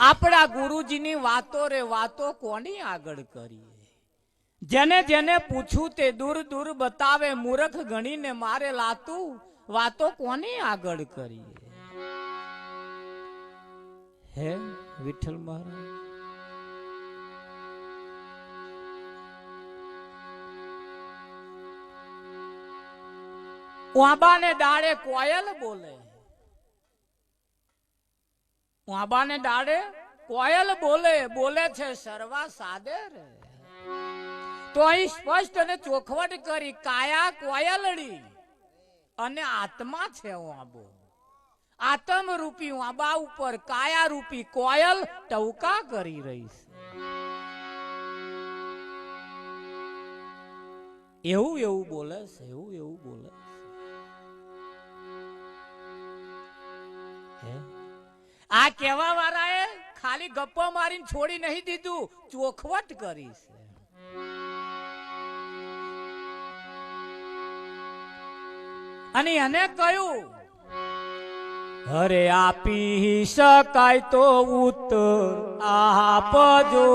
આપણા ગુરુજીની વાતો રે વાતો કોની આગળ કરીએ? જેને જેને પૂછું તે દૂર દૂર બતાવે, મૂર્ખ ગણીને મારે લાતું, વાતો કોની આગળ કરીએ? હે વિઠ્ઠલ મહારાજ, વાંબાને ડાળે કોયલ બોલે, વાંબાને ડાળે કોયલ બોલે, બોલે છે સર્વા સાદે રે. તો અહીં સ્પષ્ટ અને ચોખવટ કરી, કાયા કોયલડી અને આત્મા છે વાંબો. આત્મ રૂપી વાંબા ઉપર કાયા રૂપી કોયલ ટવકા કરી રહી છે. એવું એવું બોલે છે, એવું એવું બોલે છે. આ કહેવા વાળાએ ખાલી ગપ્પા મારીને છોડી નહીં દીધું, ચોખવટ કરી છે. અને એને કહ્યું, અરે આપી શકાય તો ઉત્તર આપજો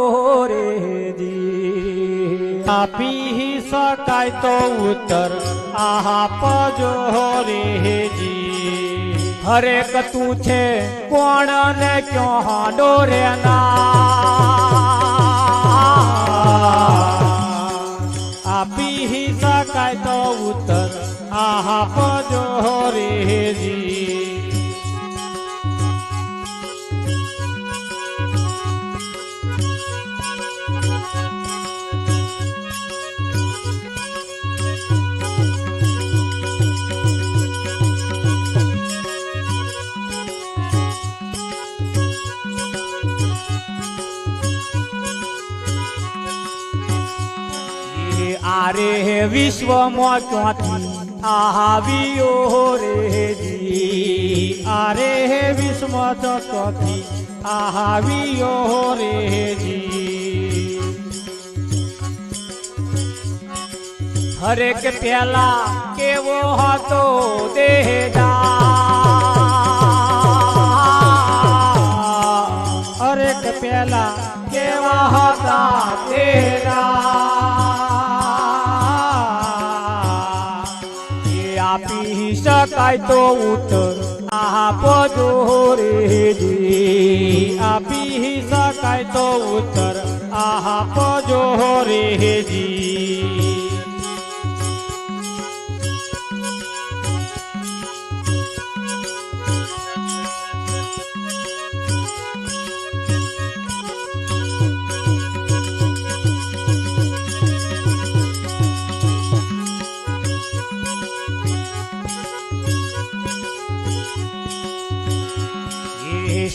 રે જી, આપી શકાય તો ઉત્તર આપજો રે જી. હરેક તું છે કોણ ને ક્યાં ડોરે આપી શકાય તો ઉત્તર આપજો રે જી. આરે વિશ્વમાં ક્યાંથી આવ્યો રે જી, આરે વિશ્વમાં ક્યાંથી આવ્યો રે જી. હરેક પેલા કેવો હતો દેહદાર, હરેક પેલા કેવા હતા તેરા. આપી શકાય તો ઉત્તર આપજો રે જી, આપી શકાય તો ઉત્તર આપજો રે જી.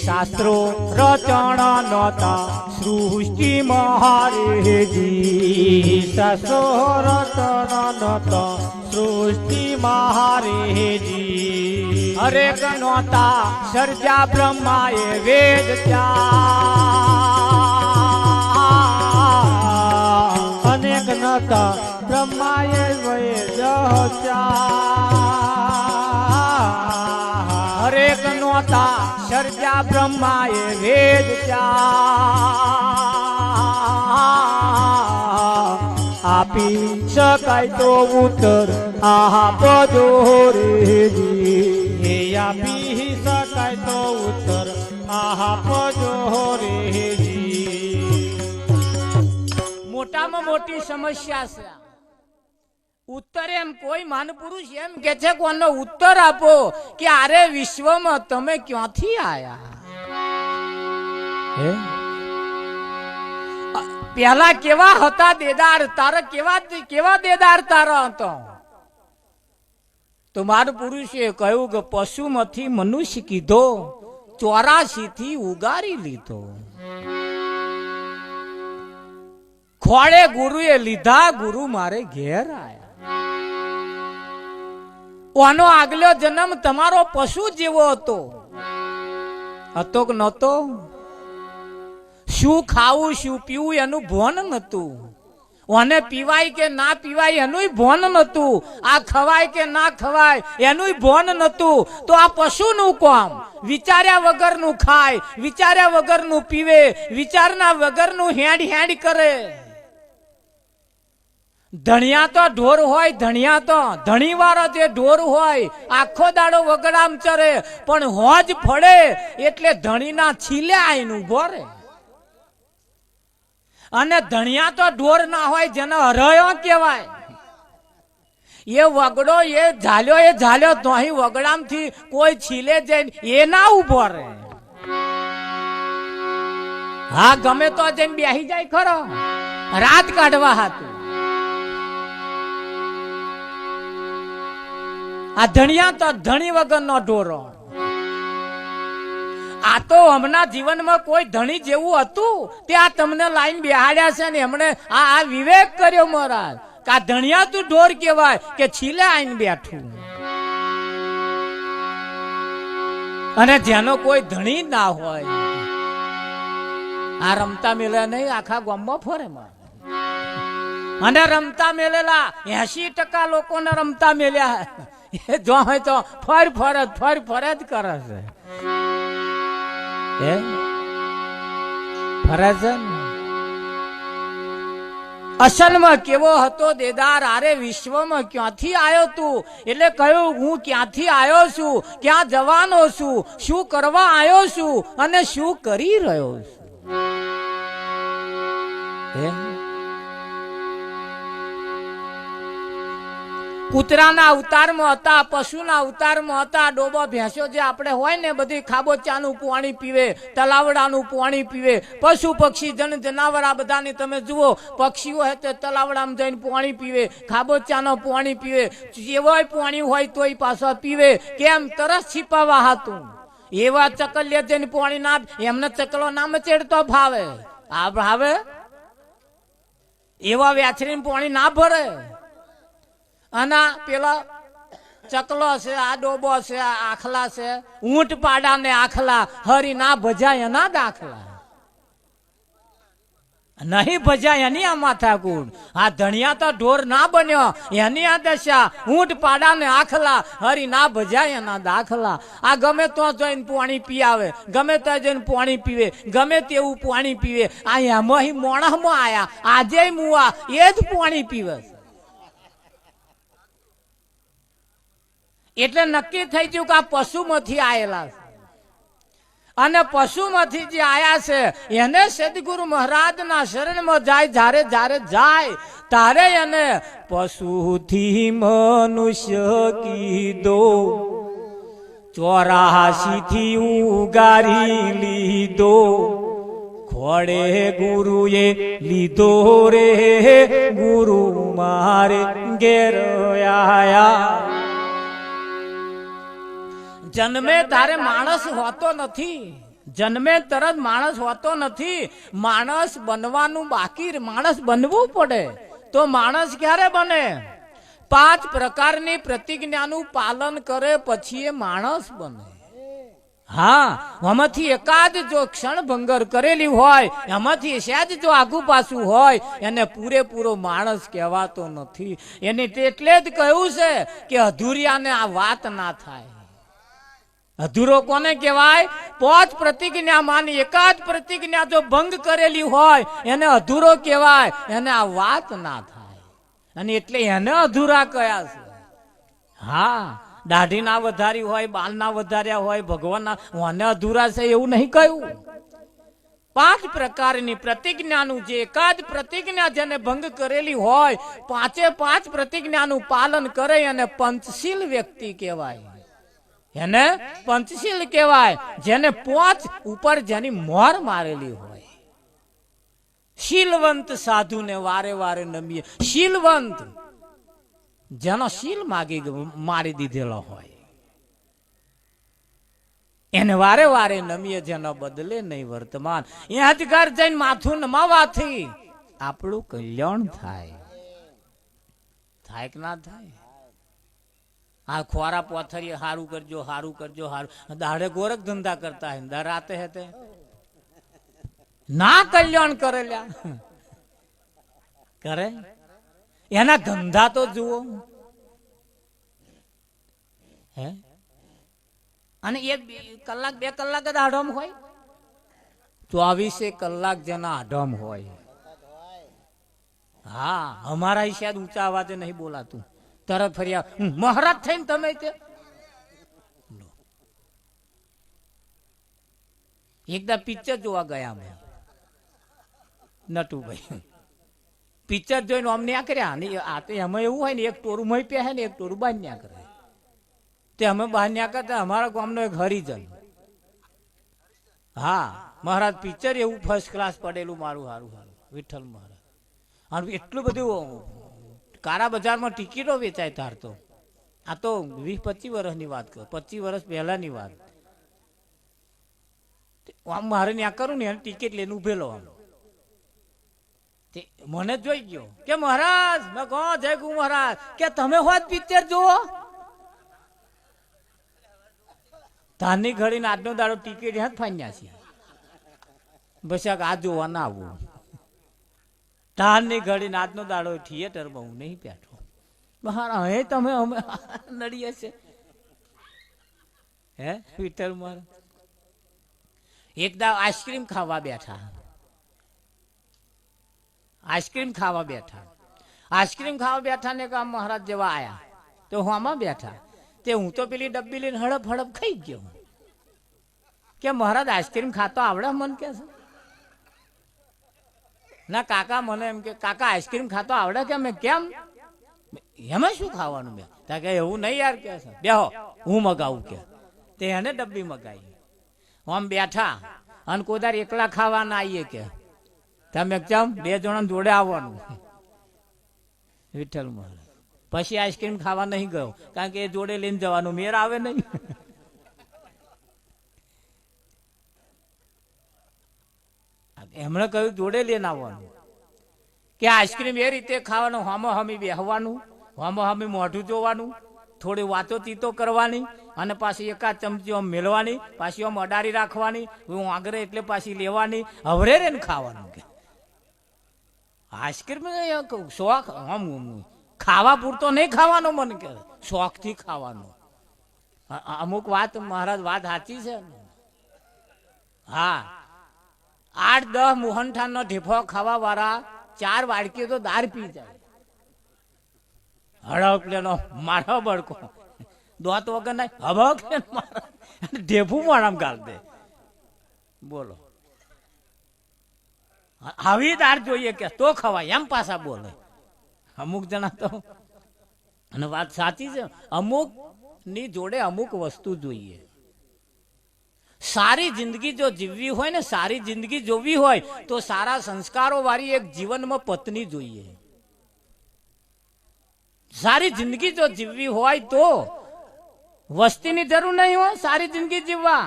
શાસ્ત્રો રચણ નતા સૃષ્ટિ મહારે જી, શાસ્ત્રો રચન નતા સૃષ્ટિ મહારે જી. હરેક નોતા સર્જા બ્રહ્માએ વેદ ત્યાં, અનેક નતા બ્રહ્માએ વેદ ત્યાં. હરેક નોતા સર્જા બ્રહ્માએ વેદ ત્યાં, આપી શકાય તો ઉત્તર આપજો રે જી, આપી શકાય તો ઉત્તર આપજો રે જી. મોટામાં મોટી સમસ્યા છે ઉત્તર. એમ કોઈ મહાનપુરુષ એમ કે છે કોનો ઉત્તર આપો કે આરે વિશ્વમાં તમે ક્યાંથી આયા? પેલા કેવા હતા દેદાર તારા, કેવા દેદાર તારા હતો? તો મહાનપુરુષે કહ્યું કે પશુમાંથી મનુષ્ય કીધો, 84 થી ઉગારી લીધો. ખોળે ગુરુએ લીધા, ગુરુ મારે ઘેર આયા. આનો આગલો જન્મ તમારો પશુ જેવો હતો કે નહોતો? શું ખાવું શું પીવું એનું ભાન નતું. ઓને પીવાય કે ના પીવાય એનું ભોન નતું, આ ખવાય કે ના ખવાય એનું ભોન નતું. તો આ પશુનું કામ વિચાર્યા વગરનું ખાય, વિચાર્યા વગરનું પીવે, વિચારના વગરનું હેડ હેડ કરે. ધણિયા તો ઢોર હોય, ધણિયા તો ધણી વાળો જે ઢોર હોય આખો દાડો વગડામ ચરે, પણ હોજ ફળે એટલે ધણીના છીલે આઈને ઉભો રહે. અને ધણિયા તો ઢોર ના હોય જેને હરયો કહેવાય. એ વગડો એ ઝાલ્યો તો અહીં વગડામથી કોઈ છીલે જઈને એ ના ઉભો રહે. હા ગમે તો જઈને બેસી જાય ખરો રાત કાઢવા હાથું. આ ધણિયા તો ધણી વગરનો ઢોરો. આ તો હમણાં જીવનમાં કોઈ ધણી જેવું હતું ત્યાં તમને લાઈન બેહાડ્યા છે ને એમણે આ વિવેક કર્યો મહારાજ કે આ ધણિયા તું ઢોર કહેવાય કે છીલે આઈને બેઠું. અને જેનો કોઈ ધણી ના હોય આ રમતા મેળ્યા નહીં આખા ગામમાં ફરે અને રમતા મેલેલા 80% લોકોને રમતા મેલ્યા એ જો હોય તો ફર જ કરે છે. અસલમાં કેવો હતો દેદાર, અરે વિશ્વમાં ક્યાંથી આવ્યો તું? એટલે કહ્યું હું ક્યાંથી આવ્યો છું, ક્યાં જવાનો છું, શું કરવા આવ્યો છું અને શું કરી રહ્યો છું. કૂતરાના અવતારમાં હતા, પશુના અવતારમાં હતા. ડોબા ભેંસો જે આપણે હોય ને બધી ખાબોચાનું પાણી પીવે, તલાવડાનું પાણી પીવે. પશુ પક્ષી જનાવર આ બધાની તમે જુઓ, પક્ષીઓ હે તે તલાવડામાં જઈને પાણી પીવે, ખાબોચાનો પાણી પીવે, જેવાય પાણી હોય તોય પાછો પીવે. કેમ? તરસ છીપાવા હતું. એવા ચકલિયા જઈને પાણી ના, એમને ચકલો ના મચેડતો ભાવે. આ ભાવે એવા વ્યાછરીને પાણી ના ભરે. અને પેલા ચકલો છે, આ ડોબો છે, આ આખલા છે, ઊંટ પાડા ને આખલા હરી ના ભજાય એના દાખલા નહીં ભજાય એની આ માથાકૂટ. આ ધણિયા તો ઢોર ના બન્યો એની આ દશા. ઊંટ પાડા ને આખલા હરી ના ભજાય એના દાખલા. આ ગમે તો જઈને પાણી પીવે, ગમે તો જઈને પાણી પીવે, ગમે તેવું પાણી પીવે. આ એમાં મોણસમાં આયા આજે મુવા એ જ પાણી પીવે. એટલે નક્કી થઈ ગયું કે આ પશુમાંથી આયેલા છે. અને પશુમાંથી જે આયા છે એને સદગુરુ મહારાજના શરણમાં જાય, જ્યારે જાય તારે એને પશુથી મનુષ્ય કીધો, 84 થી ઉગારી લીધો, ખોડે ગુરુએ લીધો રે, ગુરુ મારે ઘેર આયા. જન્મે તારે માણસ હોતો નથી, જન્મે તરત માણસ હોતો નથી. માણસ બનવાનું બાકી, માણસ બનવું પડે. તો માણસ ક્યારે બને? 5 પ્રકારની પ્રતિજ્ઞાનું પાલન કરે પછી એ માણસ બને. હા, એમાંથી એકાદ જો ક્ષણભંગર કરેલી હોય, એમાંથી સહેજ જો આગુ પાછું હોય, એને પૂરેપૂરો માણસ કહેવાતો નથી. એને એટલે જ કહ્યું છે કે અધૂરિયાને આ વાત ના થાય. અધૂરો કોને કહેવાય? 5 પ્રતિજ્ઞા માની એકાદ પ્રતિજ્ઞા જો ભંગ કરેલી હોય એને અધૂરો કહેવાય, એને આ વાત ના થાય. અને એટલે એને અધૂરા કયા છે. હા, દાઢી ના વધારી હોય, બાલ ના વધાર્યા હોય, ભગવાનના ઓને અધૂરા છે એવું નહીં કહ્યું. 5 પ્રકારની પ્રતિજ્ઞાનું જે એકાદ પ્રતિજ્ઞા જેને ભંગ કરેલી હોય, 5 પ્રતિજ્ઞાનું પાલન કરે અને પંચશીલ વ્યક્તિ કહેવાય. એને પંચશીલ કહેવાય. જેને 5 ઉપર જેની મોહર મારેલી હોય. શીલવંત સાધુને વારે વારે નમીએ. શીલવંત જેનો શીલ મારી દીધેલો હોય એને વારે વારે નમીએ, જેનો બદલે નહીં વર્તમાન. ત્યાં જ ઘર જઈને માથું નમાવાથી આપણું કલ્યાણ થાય. થાય કે ના થાય? આ ખોરા પોથરીએ હારું કરજો, હારું કરજો, હારું. દાડે ગોરખ ધંધા કરતા હે, રાતે હે તે ના કલ્યાણ કરેલા. કરે એના ધંધા તો જુઓ હે અને એક કલાક 2 કલાક જ આઢમ હોય 24 કલાક જેના આઢમ હોય હા અમારા શાયદ ઊંચા અવાજે નહીં બોલાતું તરત ફર્યા મહારાજ થઈને તમે તે એકદા પિક્ચર જોવા ગયા અમે નટુભાઈ પિક્ચર જોઈને અમને આ કર્યા ને આ તો એમાં એવું હોય ને એક ટોરું મય પહે ને એક ટોરું બાંધ ન્યા કરે તે અમે બહાર ન્યા કરતા અમારા ગામનો એક હરિજન હા મહારાજ પિક્ચર એવું ફર્સ્ટ ક્લાસ પડેલું મારું સારું સારું વિઠ્ઠલ મહારાજ અને એટલું બધું કારા બજારમાં ટિકિટો વેચાય તાર તો આ તો 20-25 વર્ષની વાત કર 25 વર્ષ પહેલાની વાત આમ મારે ત્યાં કરું ને ટિકિટ લઈને ઉભેલો આમ મને જોઈ ગયો કે મહારાજ મેં કહો જય ગુ મહારાજ કે તમે હોત પિક્ચર જુઓ તારની ઘડીને આજનો દાડો ટિકિટ યાદ ફાન્યા છે બસ આ જોવા ના આવું તારની ઘડીને આજનો દાડો થિયેટરમાં હું નહીં બેઠો મારા હે તમે અમે નડીએ છે હે વિઠ્ઠલ મારા એકદા આઈસ્ક્રીમ ખાવા બેઠા ને કામ મહારાજ જેવા આયા તો હું આમાં બેઠા તે હું તો પેલી ડબ્બી લઈને હડપ હડપ ખાઈ ગયો કે મહારાજ આઈસ્ક્રીમ ખાતો આવડે મને કે છે ના કાકા મને એમ કે કાકા આઈસ્ક્રીમ ખાતો આવડે કે મેં કેમ એમાં શું ખાવાનું મેં કે એવું નહીં યાર કે છે બેહો હું મગાવું કે તે એને ડબ્બી મગાવી આમ બેઠા અને કોદાર એકલા ખાવા ના આવીએ કે તમે કેમ 2 જણા જોડે આવવાનું વિઠ્ઠલ મહારાજ પછી આઈસ્ક્રીમ ખાવા નહીં ગયો કારણ કે એ જોડે લઈને જવાનું મેર આવે નહીં એમણે કહ્યું જોડે લઈને આવવાનું કે આઈસ્ક્રીમ એ રીતે ખાવાનું હામો હામી બેહવાનું હામો હામી મોઢું જોવાનું થોડી વાતો ચીતો કરવાની અને પાછી એકાદ ચમચી આમ મેળવાની પાછી આમ અડારી રાખવાની હું આગળ એટલે પાછી લેવાની હવરે રે ને ખાવાનું કે આઈસ્ક્રીમ શોખ આમ ખાવા પૂરતો નહીં ખાવાનો મને કે શોખથી ખાવાનો અમુક વાત મહારાજ વાત સાચી છે હા 8-10 મોહનઠાણ નો ઢેફો ખાવા વાળા 4 વાડકી તો દાર પી જાય હડક લેનો મારો બળકો દોત વગર ના હબક ઢેફું મારામ ગાળ દે બોલો આવી દાર જોઈએ કે તો ખવાય એમ પાછા બોલે અમુક જણા તો અને વાત સાચી છે અમુક ની જોડે અમુક વસ્તુ જોઈએ સારી જિંદગી જો જીવવી હોય ને સારી જિંદગી જોવી હોય તો સારા સંસ્કારો વાળી એક જીવનમાં પત્ની જોઈએ સારી જિંદગી જો જીવવી હોય તો વસ્તીની જરૂર નહીં હોય સારી જિંદગી જીવવા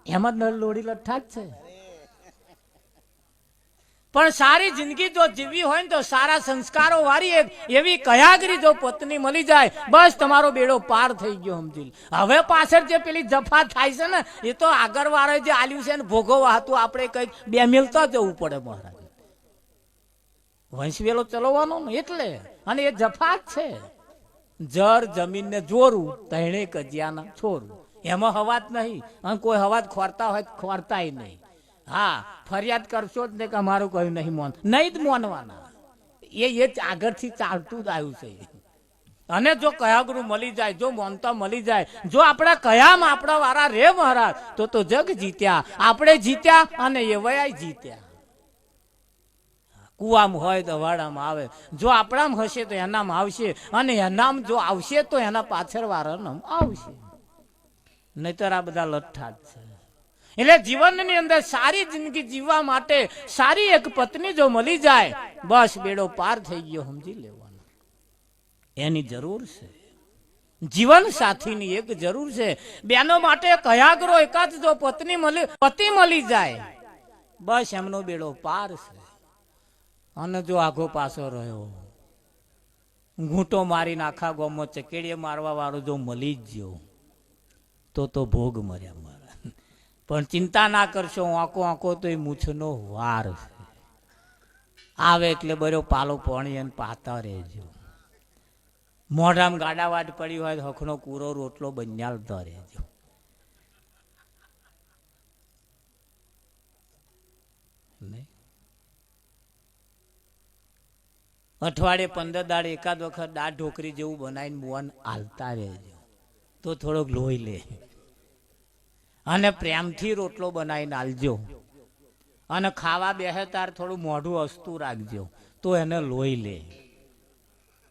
એમાં નળ લોડી લઠ્ઠા જ છે પણ સારી જિંદગી જો જીવવી હોય ને તો સારા સંસ્કારો વાળી એક એવી કયાગરી જો પત્ની મળી જાય બસ તમારો બેડો પાર થઈ ગયો સમજી હવે પાછળ જે પેલી જફા થાય છે ને એ તો આગળ વાળા જે આલ્યું છે ને ભોગવવા હતું આપણે કઈક 2 મિલતા જવું પડે મહારાજ વંશ વેલો ચલાવવાનો ને એટલે અને એ જફા જ છે જર જમીન ને જોરું તણે કજિયાના છોરું એમાં હવાત નહીં અને કોઈ હવાત ખોરતા હોય ખોરતાય નહીં હા ફરિયાદ કરશો જ ને કે અમારું કયું નહીં મોન નહીં જ મોનવાના એ આગળથી ચાલતું જ આવ્યું છે અને જો કયાગરું મળી જાય જો મોનતા મળી જાય જો આપણા કયામાં આપણા વાળા રે મહારાજ તો જગ જીત્યા આપણે જીત્યા અને એ વયા જીત્યા કુવામાં હોય તો વાડામાં આવે જો આપણામાં હશે તો એનામાં આવશે અને એનામ જો આવશે તો એના પાછળ વાળાનામ આવશે નહીતર આ બધા લઠ્ઠા જ છે એટલે જીવનની અંદર સારી જિંદગી જીવવા માટે સારી એક પત્ની જો મળી જાય બસ બેડો પાર થઈ ગયો સમજી લેવાનો એની જરૂર છે જીવન સાથીની એક જરૂર છે બેનો માટે કયાગરો એકાદ જો પતિ મળી જાય બસ એમનો બેડો પાર છે અને જો આઘો પાછો રહ્યો ઘૂંટો મારીને આખા ગામમાં ચકેડીએ મારવા વાળો જો મળી જ ગયો તો ભોગ મર્યા મારા પણ ચિંતા ના કરશો આંકો આંકો તો એ મૂછનો વાર છે આવે એટલે બરો પાલો પોણી અને પાતા રહેજો. મોઢામાં ગાડાવાટ પડી હોય તો હખનો કૂરો રોટલો બંજાલતો રહેજો. અઠવાડિયે 15 દાડે એકાદ વખત દાળ ઢોકરી જેવું બનાવીને મોન હાલતા રહેજો તો થોડોક લોહી લે. અને પ્રેમથી રોટલો બનાવીને હાલજો. અને ખાવા બેસે તાર થોડું મોઢું હસતું રાખજો તો એને લોહી લે.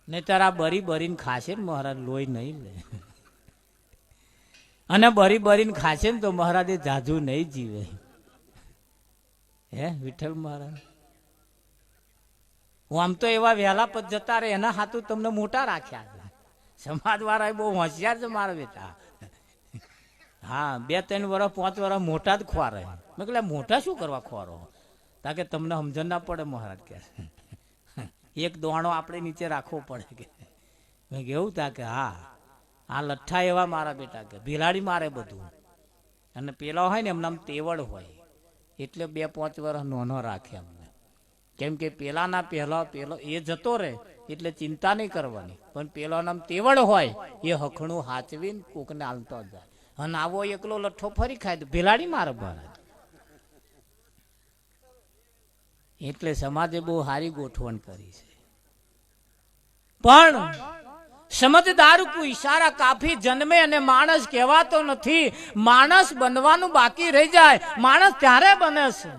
ને તારા બરી બરીને ખાશે ને મહારાજ લોહી નહીં લે. અને બરી બરીને ખાશે ને તો મહારાજે જાજુ નહીં જીવે. હે વિઠ્ઠલ મહારાજ હું આમ તો એવા વહેલા પદ જતા રહે એના હાથું તમને મોટા રાખ્યા. સમાજ વાળા બહુ હોશિયાર છે મારા બેટા. હા 2-3 વર્ષ 5 વર્ષ મોટા જ ખોરે. મેં કહ્યું મોટા શું કરવા ખોરો? તાકે તમને સમજણ ના પડે મહારાજ કે એક દોણો આપણે નીચે રાખવો પડે કે. મેં કેવું તા કે હા આ લઠ્ઠા એવા મારા બેટા કે ભીલાડી મારે બધું. અને પેલા હોય ને એમનામ તેવડ હોય એટલે 2-5 વર્ષ નોનો રાખે અમને. કેમ કે પેલાના પેલો એ જતો રહે એટલે ચિંતા નહીં કરવાની. પણ પેલો નામ તેવડ હોય એ હખણું હાચવીને કોકને હાલતો જાય. અને આવો એકલો લઠ્ઠો ફરી ખાય તો ભેલાડી મારે મહારાજ. એટલે સમાજે બહુ સારી ગોઠવણ કરી છે. પણ સમજદાર કો ઈશારા કાફી જન્મે અને માણસ કહેવાતો નથી. માણસ બનવાનું બાકી રહી જાય. માણસ ત્યારે બને છે.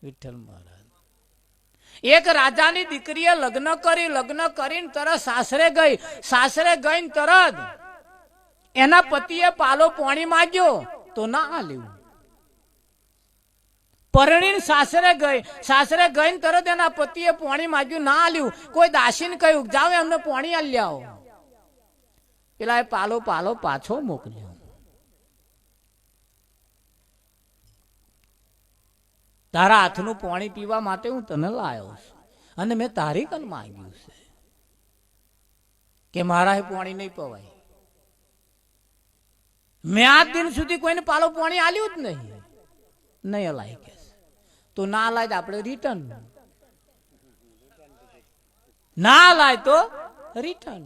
વિઠ્ઠલ મહારાજ એક રાજાની દીકરીએ લગ્ન કરીને તરત સાસરે ગઈ. સાસરે ગઈને તરત એના પતિએ પાલો પાણી માંગ્યો તો ના આલ્યું. પરણીને સાસરે ગઈને તરત એના પતિએ પાણી માંગ્યું ના આલ્યું. કોઈ દાસીને કહ્યું જાઓ એમને પાણી આલી આવો. પેલા એ પાલો પાછો મોકલ્યો. તારા હાથનું પાણી પીવા માટે હું તને લાયો છું અને મેં તારી કન માંગ્યું છે કે મારા પાણી નહીં પવાય. મેં આજ દિન સુધી કોઈને પાલો પાણી આલ્યું જ નહીં અલાય કે તો ના લાય આપણે રિટર્ન. ના લાય તો રિટર્ન.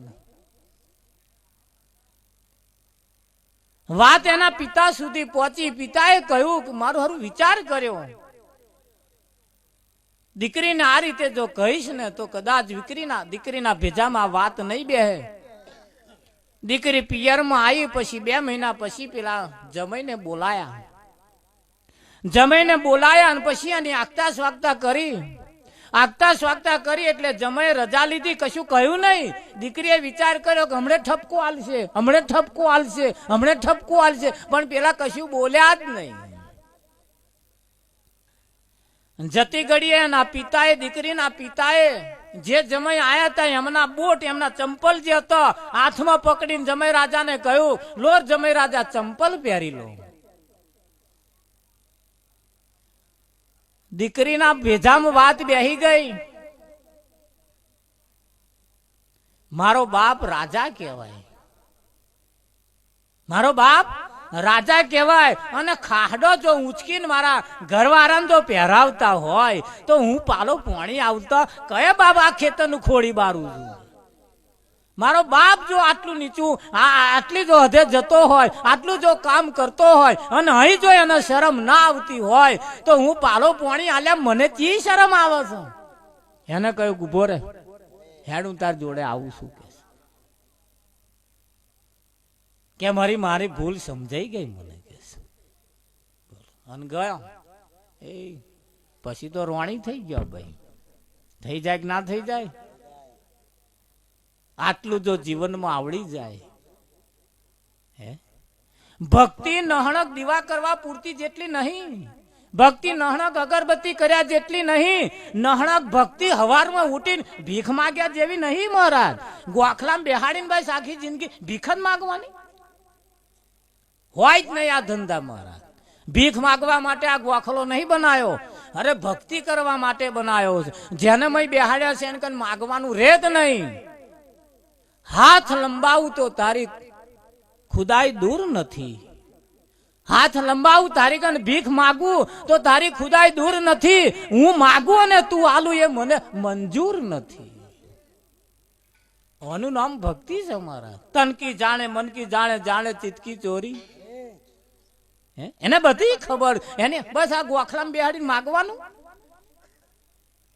વાત એના પિતા સુધી પહોંચી. પિતાએ કહ્યું કે મારું હારું વિચાર કર્યો. દીકરીને આ રીતે જો કહીશ ને તો કદાચ દીકરીના ભેજામાં વાત નહીં બેહે. દીકરી પિયરમાં આવી પછી 2 મહિના પછી પેલા જમાઈને બોલાયા અને પછી એની આગતા સ્વાગતા કરી એટલે જમાઈ રજા લીધી. કશું કહ્યું નહીં. દીકરીએ વિચાર કર્યો કે હમણે ઠપકો હાલશે પણ પેલા કશું બોલ્યા જ નહીં. જતી ઘડીએ એના પિતાએ દીકરીના પિતાએ જે જમાઈ આયા હતા એમના બૂટ એમના ચંપલ જે હતો હાથમાં પકડીને જમાઈ રાજાને કહ્યું લો જમાઈ રાજા ચંપલ પહેરી લો. દીકરીના ભેજામાં વાત બેહી ગઈ. મારો બાપ રાજા કહેવાય અને ખાડો જો ઊંચકીને મારા ઘરવાળાને જો પહેરાવતા હોય તો હું પાલો પાણી આવતા કયા બાપ આ ખેતરનું ખોડી બારું છું. મારો બાપ જો આટલું નીચું આટલી જો હદે જતો હોય આટલું જો કામ કરતો હોય અને અહીં જો એને શરમ ના આવતી હોય તો હું પાલો પાણી આલ્યા મને તી શરમ આવે છે. એને કહ્યું ઉભો રે હેડ હું તાર જોડે આવું છું કે મારી ભૂલ સમજાઈ ગઈ મને કે અને ગયો. એ પછી તો રોણી થઈ ગયો. ભાઈ થઈ જાય કે ના થઈ જાય? આટલું જો જીવનમાં આવડી જાય. ભક્તિ નહણક દીવા કરવા પૂરતી જેટલી નહીં. ભક્તિ નહણક અગરબત્તી કર્યા જેટલી નહીં. નહણક ભક્તિ હવારમાં ઉઠીને ભીખ માગ્યા જેવી નહીં. મહારાજ ગોખલામાં બેહાડીને બસ આખી જિંદગી ભીખ જ માગવાની હોય જ નહીં આ ધંધા. મહારાજ ભીખ માગવા માટે આ ગોખલો નહીં બનાયો. અરે ભક્તિ કરવા માટે બનાયો છે. જેને મય બેહાડ્યા છે એને કઈ માગવાનું રહે જ નહીં. હાથ લંબાવું તો તારી ખુદાઈ દૂર નથી. હાથ લંબાવું તારી કને ભીખ માગું તો તારી ખુદાઈ દૂર નથી, હું માગું અને તું આલું એ મને મંજૂર નથી. આનું નામ ભક્તિ છે અમારા. તનકી જાણે મનકી જાણે, જાણે ચિતકી ચોરી. એને બધી ખબર, એને બસ આ ગોખલામાં બેહાડીને માગવાનું.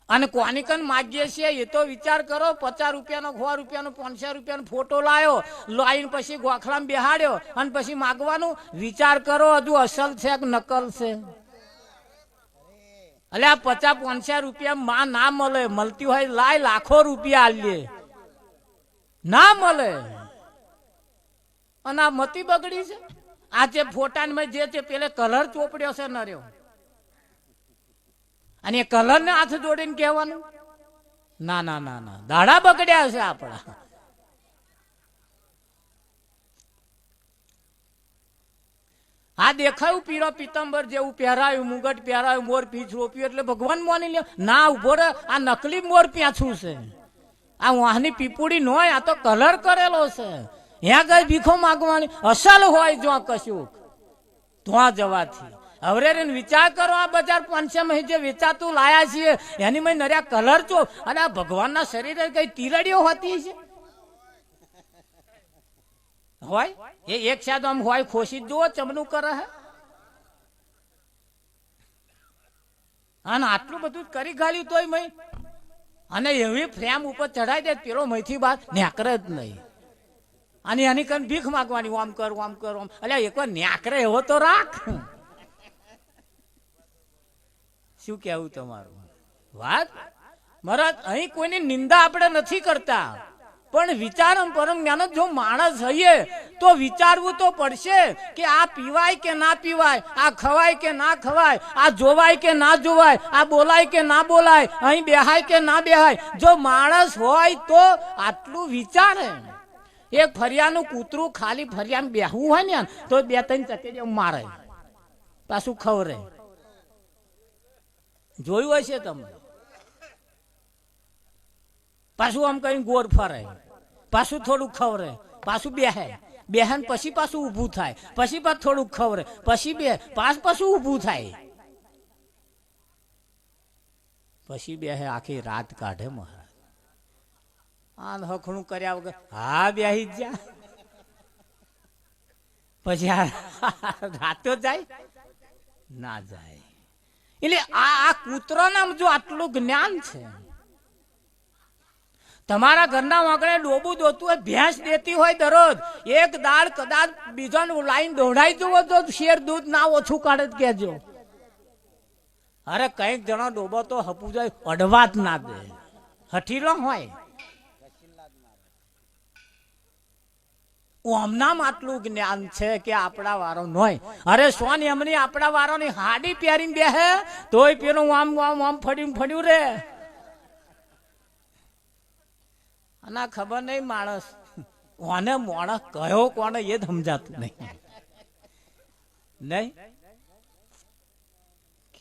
અને કોની કન માગીએ છીએ એ તો વિચાર કરો. 50 રૂપિયાનો, 100 રૂપિયાનો, 500 રૂપિયાનો ફોટો લાયો, લાઈને પછી ગોખલામાં બેહાડ્યો અને પછી માગવાનું. વિચાર કરો હજુ અસલ છે કે નકલ છે? એટલે આ 50-500 રૂપિયા માં ના મળે. મળતી હોય લાય લાખો રૂપિયા આલીએ, ના મળે. અને આ મતી બગડી છે. આ જે ફોટામાં જે છે પેલે કલર ચોપડ્યો છે નર્યો, અને એ કલર ને હાથ જોડીને કહેવાનું ના ના ના ના, દાડા બગડ્યા છે આપણા. આ દેખાયું પીળો પિત્તંબર જેવું પહેરાયું, મુગટ પહેરાયું, મોર પીછ રોપ્યું એટલે ભગવાન માની લે. ના ઉભો રે, આ નકલી મોર પ્યાછું છે. આ વાહની પીપુડી ન હોય, આ તો કલર કરેલો છે. ત્યાં કઈ ભીખો માગવાની. અસલ હોય જો કશું ધોવા જવાથી. હવે વિચાર કરો, આ 500 માં જે વેચાતું લાયા છીએ એની મેં નર્યા કલર ચો. અને આ ભગવાનના શરીરે કઈ તીરડીઓ હોતી છે હોય? એ એક સાદ આમ હોય ખોશી જુઓ ચમનું કરે હે. અને આટલું બધું કરી ગાલ્યું તોય મય. અને એવી ફ્રેમ ઉપર ચડાઈ દે પેલો મયથી બાદ નેકરે જ નહીં. અને એની કઈ ભીખ માગવાની, આમ કર આમ કર આમ. એટલે એક વાર નેકરે એવો તો રાખ. શું કેવું તમારું? વાત મહારાજ, અહીં કોઈની નિંદા આપણે નથી કરતા, પણ વિચાર પરમ જ્ઞાન જો માણસ હઈએ તો વિચારવું તો પડશે કે આ પીવાય કે ના પીવાય, આ ખવાય કે ના ખવાય, આ જોવાય કે ના જોવાય, આ બોલાય કે ના બોલાય, અહીં બેહાય કે ના બેહાય. જો માણસ હોય તો આટલું વિચારે. એક ફરિયાનું કૂતરું ખાલી ફરિયામાં બેહવું હોય ને તો 2-3 ચકેડીઓ મારે, પાછું ખવરે. જોયું હશે તમે? પાછું આમ કઈ ગોર ફરે, પાછું થોડું ખવરે, પાછું બેહે, બેહન પછી પાછું ઊભું થાય, પછી પાછું થોડું ખવરે, પછી બે પાછું ઊભું થાય, પછી બેહે આખી રાત કાઢે મહારાજ. આ હખણું કર્યા વગર હા બેહી જા, પછી રાતો જાય ના જાય. એટલે આ કૂતરાના જો આટલું જ્ઞાન છે. તમારા ઘરના વાંકડે ડોબું દોતું હોય, ભેંસ દેતી હોય દરરોજ, એક દાળ કદાચ બીજાનું લાઈન દોડાઈ જવો તો શેર દૂધ ના ઓછું કાઢે જ કેજો. અરે કઈક જણો ડોબો તો હપુ જાય અડવા જ ના દે, હઠીલો હોય. અમનામ આટલું જ્ઞાન છે કે આપણા વારો નોય. અરે સોની એમની આપણા વારોની હાડી પહેરીને બેહે તોય પેલું આમ આમ આમ ફડ્યું રે. અને ખબર નહીં માણસ કોને માણસ કયો કોને એ જ સમજાતું નહીં. નહીં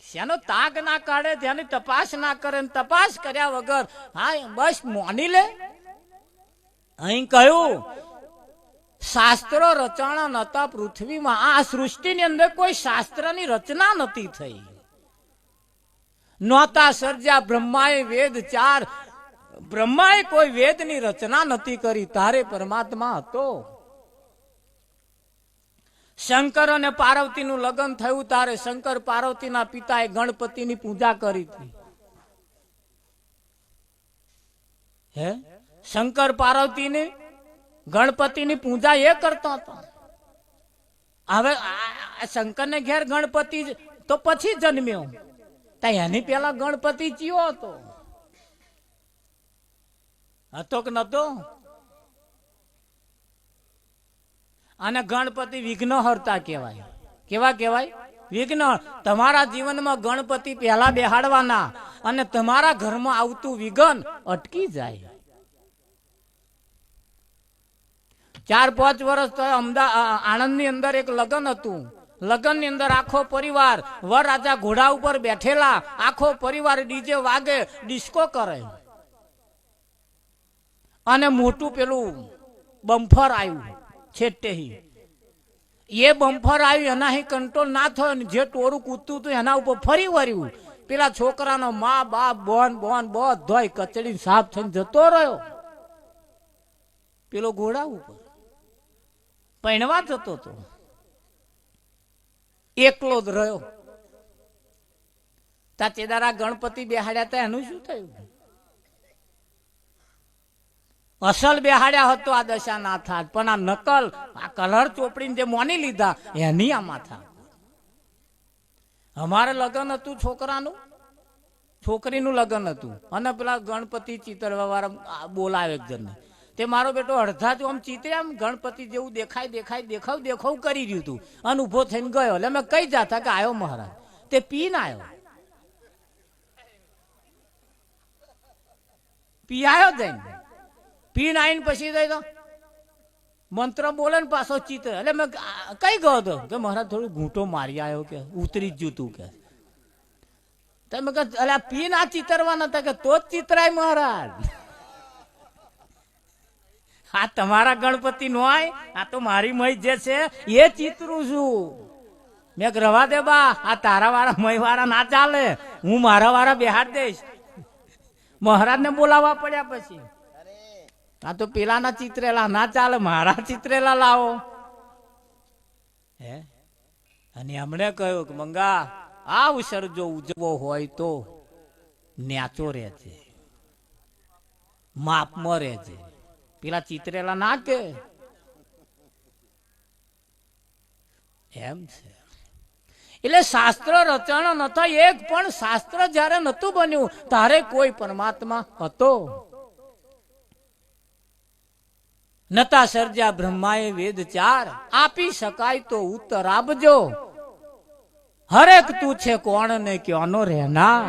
શેનો તાગ ના કાઢે, તેની તપાસ ના કરે, તપાસ કર્યા વગર હા બસ મોની લે. અહીં કહ્યું શાસ્ત્રો રચાણા નતા પૃથ્વીમાં. આ સૃષ્ટિની અંદર કોઈ શાસ્ત્રની રચના નથી થઈ. નહોતા સર્જ્યા બ્રહ્માએ વેદ 4. બ્રહ્માએ કોઈ વેદની રચના નથી કરી, તારે પરમાત્મા હતો. શંકર અને પાર્વતીનું લગ્ન થયું તારે શંકર પાર્વતીના પિતાએ ગણપતિની પૂજા કરી હતી. હે શંકર પાર્વતીની ગણપતિની પૂજા એ કરતા હતા. હવે શંકરને ઘેર ગણપતિ તો પછી જન્મ્યો, એની પેલા ગણપતિ ચિયો હતો કે નતો? અને ગણપતિ વિઘ્ન હરતા કહેવાય. કેવા કહેવાય? વિઘ્ન. તમારા જીવનમાં ગણપતિ પહેલા બેહાડવાના અને તમારા ઘરમાં આવતું વિઘ્ન અટકી જાય. 4-5 વર્ષ તો આણંદ ની અંદર એક લગ્ન હતું. લગ્ન ની અંદર આખો પરિવાર, વર રાજા ઘોડા ઉપર બેઠેલા, આખો પરિવાર ડીજે વાગે, ડિસ્કો કરે અને મોટું પેલું બમ્ફર આવ્યું છેટે. એ બમ્ફર આવ્યું એના અહીં કંટ્રોલ ના થયો ને જે ટોરું કૂદતું હતું એના ઉપર ફરી વળ્યું. પેલા છોકરાનો મા બાપ બોન બોન બધોય કચડી સાફ થઈને જતો રહ્યો. પેલો ઘોડા ઉપર પૈણવા જતો હતો, એકલો જ રહ્યો. તાચેદારા ગણપતિ બેહાડ્યા હતા એનું શું થયું? અસલ બેહાડ્યા હતો આ દશા ના થાત, પણ આ નકલ આ કલર ચોપડીને જે મોની લીધા એની આ માથા. અમારે લગ્ન હતું છોકરાનું, છોકરીનું લગ્ન હતું અને પેલા ગણપતિ ચિતરવા વાળા બોલાવે એક જણને. તે મારો બેટો અડધા જો આમ ચિત્રે આમ ગણપતિ જેવું દેખાવ કરી રહ્યું હતું અને ઉભો થઈને ગયો. એટલે મેં કઈ જાતા કે આવ્યો મહારાજ. તે પીને આવ્યો, પી આવ્યો જઈને પીને આવીને પછી તો મંત્ર બોલે ને પાછો ચિત્ર. એટલે મેં કઈ ગયો હતો કે મહારાજ થોડું ઘૂંટો મારી આવ્યો કે ઉતરી જ જતું કે. તમે કહે અલે પીને આ ચિતરવા નતા કે તો જ ચિતરાય મહારાજ. આ તમારા ગણપતિ નો આય, આ તો મારી મય જે છે એ ચિતરું છું. મેં રવા દે બા, આ તારા વાળા મય વાળા ના ચાલે, હું મારા વાળા બેહાડ દઈશ. મહારાજ ને બોલાવવા પડ્યા પછી આ તો પેલાના ચિત્રેલા ના ચાલે, મારા ચિત્રેલા લાવો. હે અને હમણે કહ્યું કે મંગા આ અવસર જો ઉજવો હોય તો ન્યાચો રહેજે, માપમાં રહેજે. પેલા ચિત્રેલા ના કે એમ છે. એટલે શાસ્ત્ર રચણ નતા, એક પણ શાસ્ત્ર જયારે નતું બન્યું તારે કોઈ પરમાત્મા હતો નતા. સર્જ્યા બ્રહ્માએ વેદ ચાર, આપી શકાય તો ઉત્તર આપજો. હરેક તું છે કોણ ને ક્યાંનો રહેના.